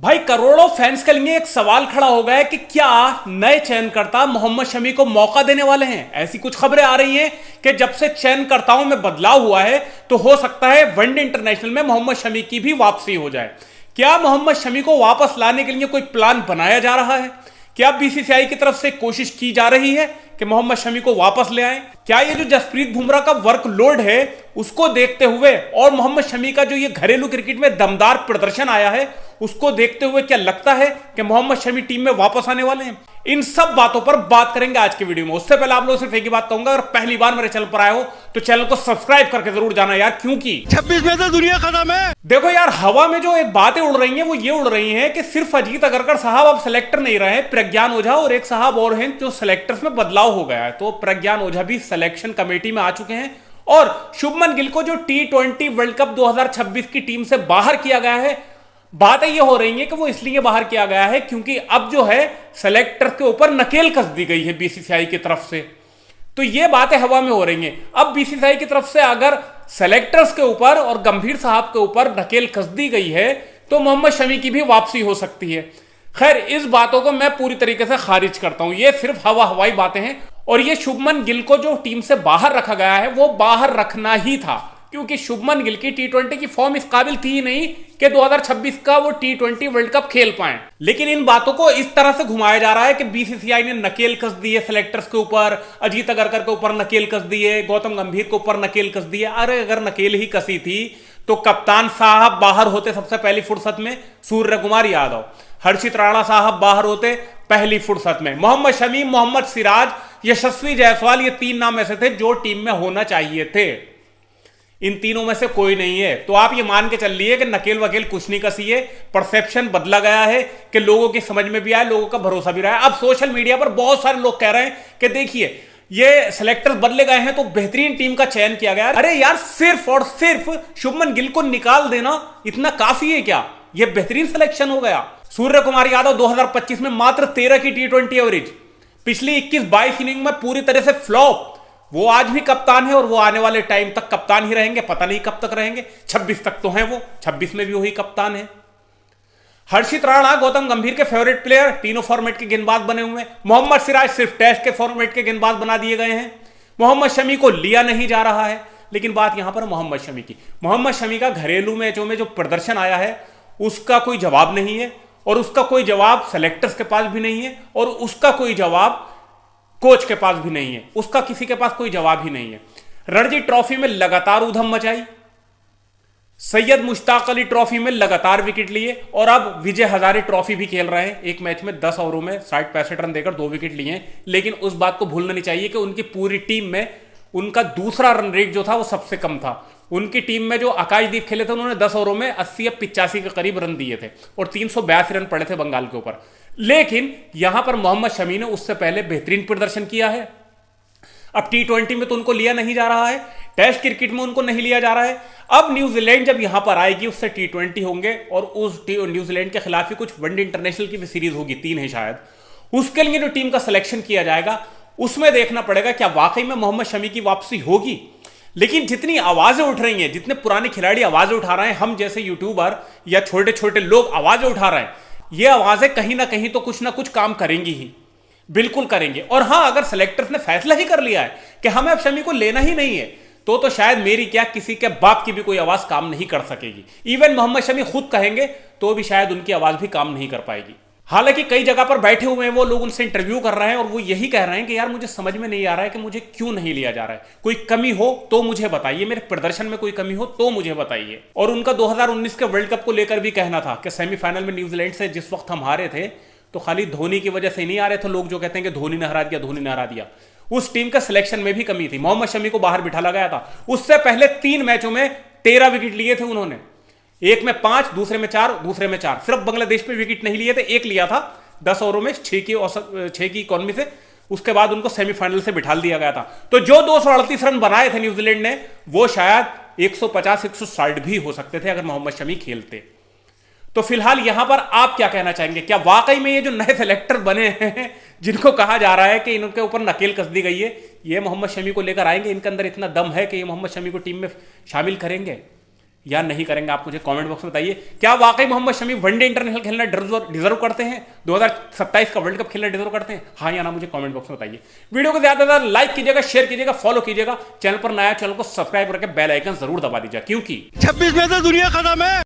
भाई करोड़ों फैंस के लिए एक सवाल खड़ा हो गया है कि क्या नए चयनकर्ता मोहम्मद शमी को मौका देने वाले हैं। ऐसी कुछ खबरें आ रही हैं कि जब से चयनकर्ताओं में बदलाव हुआ है तो हो सकता है वनडे इंटरनेशनल में मोहम्मद शमी की भी वापसी हो जाए। क्या मोहम्मद शमी को वापस लाने के लिए कोई प्लान बनाया जा रहा है? क्या बीसीसीआई की तरफ से कोशिश की जा रही है कि मोहम्मद शमी को वापस ले आए? क्या ये जो जसप्रीत बुमराह का वर्कलोड है उसको देखते हुए और मोहम्मद शमी का जो ये घरेलू क्रिकेट में दमदार प्रदर्शन आया है उसको देखते हुए क्या लगता है कि मोहम्मद शमी टीम में वापस आने वाले हैं? इन सब बातों पर बात करेंगे आज के वीडियो में। उससे पहले आप लोगों से सिर्फ एक ही बात कहूंगा, अगर पहली बार मेरे चैनल पर आए हो तो चैनल को सब्सक्राइब करके जरूर जाना यार, क्योंकि 26 में तो दुनिया खत्म है। देखो यार, हवा में जो एक बातें उड़ रही हैं वो ये उड़ रही हैं कि सिर्फ अजीत अगरकर साहब अब सेलेक्टर नहीं रहे, प्रज्ञान ओझा और एक साहब और हैं जो सेलेक्टर्स में बदलाव हो गया है। तो प्रज्ञान ओझा भी सिलेक्शन कमेटी में आ चुके हैं और शुभमन गिल को जो T20 वर्ल्ड कप 2026 की टीम से बाहर किया गया है, बातें ये हो रही हैं कि वो इसलिए बाहर किया गया है क्योंकि अब जो है सेलेक्टर के ऊपर नकेल कस दी गई है बीसीसीआई की तरफ से। तो ये बातें हवा में हो रही हैं। अब बीसीसीआई की तरफ से अगर सेलेक्टर्स के ऊपर और गंभीर साहब के ऊपर नकेल कस दी गई है तो मोहम्मद शमी की भी वापसी हो सकती है। खैर, इस बातों को मैं पूरी तरीके से खारिज करता हूं, ये सिर्फ हवाई बातें हैं और ये शुभमन गिल को जो टीम से बाहर रखा गया है वो बाहर रखना ही था, क्योंकि शुभमन गिल की T20 की फॉर्म इस काबिल थी ही नहीं कि 2026 का वो T20 वर्ल्ड कप खेल पाए। लेकिन इन बातों को इस तरह से घुमाया जा रहा है कि बीसीसीआई ने नकेल कस दी है सेलेक्टर्स के ऊपर, अजीत अगरकर के ऊपर नकेल कस दी है, गौतम गंभीर के ऊपर नकेल कस दी है। अरे अगर नकेल ही कसी थी तो कप्तान साहब बाहर होते सबसे पहली फुर्सत में, सूर्य कुमार यादव, हर्षित राणा साहब बाहर होते पहली फुर्सत में, मोहम्मद शमी, मोहम्मद सिराज, यशस्वी जायसवाल, ये तीन नाम ऐसे थे जो टीम में होना चाहिए थे। इन तीनों में से कोई नहीं है। तो आप ये मान के चल लिए कि नकेल वकेल कुछ नहीं कसी है, परसेप्शन बदला गया है कि लोगों की समझ में भी आया, लोगों का भरोसा भी रहा है। अब सोशल मीडिया पर बहुत सारे लोग कह रहे हैं कि देखिए ये सेलेक्टर्स बदले गए हैं तो बेहतरीन टीम का चयन किया गया। अरे यार, सिर्फ और सिर्फ शुभमन गिल को निकाल देना इतना काफी है क्या? यह बेहतरीन सिलेक्शन हो गया। सूर्य कुमार यादव 2025 में मात्र 13 की T20 एवरेज, पिछली 21-22 इनिंग में पूरी तरह से फ्लॉप। वो आज भी कप्तान है और वो आने वाले टाइम तक कप्तान ही रहेंगे, पता नहीं कब तक रहेंगे। 26 तक तो हैं वो, 26 में भी वही कप्तान है। हर्षित राणा गौतम गंभीर के फेवरेट प्लेयर, तीनों फॉर्मेट के गेंदबाज बने हुए हैं। मोहम्मद सिराज सिर्फ टेस्ट के फॉर्मेट के गेंदबाज बना दिए गए हैं। मोहम्मद शमी को लिया नहीं जा रहा है। लेकिन बात यहां पर मोहम्मद शमी की, मोहम्मद शमी का घरेलू मैचों में जो प्रदर्शन आया है उसका कोई जवाब नहीं है और उसका कोई जवाब सेलेक्टर्स के पास भी नहीं है और उसका कोई जवाब कोच के पास भी नहीं है, उसका किसी के पास कोई जवाब ही नहीं है। रणजी ट्रॉफी में लगातार उधम मचाई, सैयद मुश्ताक अली ट्रॉफी में लगातार विकेट लिए और अब विजय हजारे ट्रॉफी भी खेल रहे हैं। एक मैच में 10 ओवरों में 60-65 रन देकर 2 विकेट लिए हैं। लेकिन उस बात को भूलना नहीं चाहिए कि उनकी पूरी टीम में उनका दूसरा रन रेट जो था वो सबसे कम था। उनकी टीम में जो आकाशदीप खेले थे उन्होंने 10 ओवरों में 80 या 85 के करीब रन दिए थे और 382 रन पड़े थे बंगाल के ऊपर। लेकिन यहां पर मोहम्मद शमी ने उससे पहले बेहतरीन प्रदर्शन किया है। अब T20 में तो उनको लिया नहीं जा रहा है, टेस्ट क्रिकेट में उनको नहीं लिया जा रहा है। अब न्यूजीलैंड जब यहां पर आएगी उससे T20 होंगे और उस न्यूजीलैंड के खिलाफ ही कुछ वनडे इंटरनेशनल की भी सीरीज होगी, 3 है शायद। उसके लिए जो टीम का सिलेक्शन किया जाएगा उसमें देखना पड़ेगा क्या वाकई में मोहम्मद शमी की वापसी होगी। लेकिन जितनी आवाजें उठ रही हैं, जितने पुराने खिलाड़ी आवाजें उठा रहे हैं, हम जैसे यूट्यूबर या छोटे छोटे लोग आवाजें उठा रहे हैं, ये आवाजें कहीं ना कहीं तो कुछ ना कुछ काम करेंगी ही, बिल्कुल करेंगे। और हां, अगर सेलेक्टर्स ने फैसला ही कर लिया है कि हमें अब शमी को लेना ही नहीं है तो शायद मेरी क्या किसी के बाप की भी कोई आवाज काम नहीं कर सकेगी। इवन मोहम्मद शमी खुद कहेंगे तो भी शायद उनकी आवाज भी काम नहीं कर पाएगी। हालांकि कई जगह पर बैठे हुए हैं वो लोग, उनसे इंटरव्यू कर रहे हैं और वो यही कह रहे हैं कि यार मुझे समझ में नहीं आ रहा है कि मुझे क्यों नहीं लिया जा रहा है। कोई कमी हो तो मुझे बताइए, मेरे प्रदर्शन में कोई कमी हो तो मुझे बताइए। और उनका 2019 के वर्ल्ड कप को लेकर भी कहना था कि सेमीफाइनल में न्यूजीलैंड से जिस वक्त हम हारे थे तो खाली धोनी की वजह से नहीं आ रहे थे। लोग जो कहते हैं कि धोनी ने हरा दिया, धोनी ने हरा दिया, उस टीम का सिलेक्शन में भी कमी थी। मोहम्मद शमी को बाहर बिठाला गया था। उससे पहले 3 मैचों में 13 विकेट लिए थे उन्होंने, एक में 5, दूसरे में 4, दूसरे में 4। सिर्फ बांग्लादेश पे विकेट नहीं लिए थे, एक लिया था 10 ओवरों में 6 की इकॉनमी से। उसके बाद उनको सेमीफाइनल से बिठा दिया गया था। तो जो 238 रन बनाए थे न्यूजीलैंड ने वो शायद 150-160 भी हो सकते थे अगर मोहम्मद शमी खेलते। तो फिलहाल यहां पर आप क्या कहना चाहेंगे? क्या वाकई में ये जो नए सेलेक्टर बने हैं जिनको कहा जा रहा है कि इनके ऊपर नकेल कस दी गई है, ये मोहम्मद शमी को लेकर आएंगे? इनके अंदर इतना दम है कि ये मोहम्मद शमी को टीम में शामिल करेंगे? या नहीं करेंगे, आप मुझे कमेंट बॉक्स में बताइए। क्या वाकई मोहम्मद शमी वनडे इंटरनेशनल खेलना डिजर्व करते हैं, 2027 का वर्ल्ड कप खेलना डिजर्व करते हैं, हाँ या ना, मुझे कमेंट बॉक्स में बताइए। वीडियो को ज्यादा से ज्यादा लाइक कीजिएगा, शेयर कीजिएगा, फॉलो कीजिएगा। चैनल पर नया, चैनल को सब्सक्राइब करके बेल आइकन जरूर दबा दीजिएगा, क्योंकि 26 में तो दुनिया खत्म है।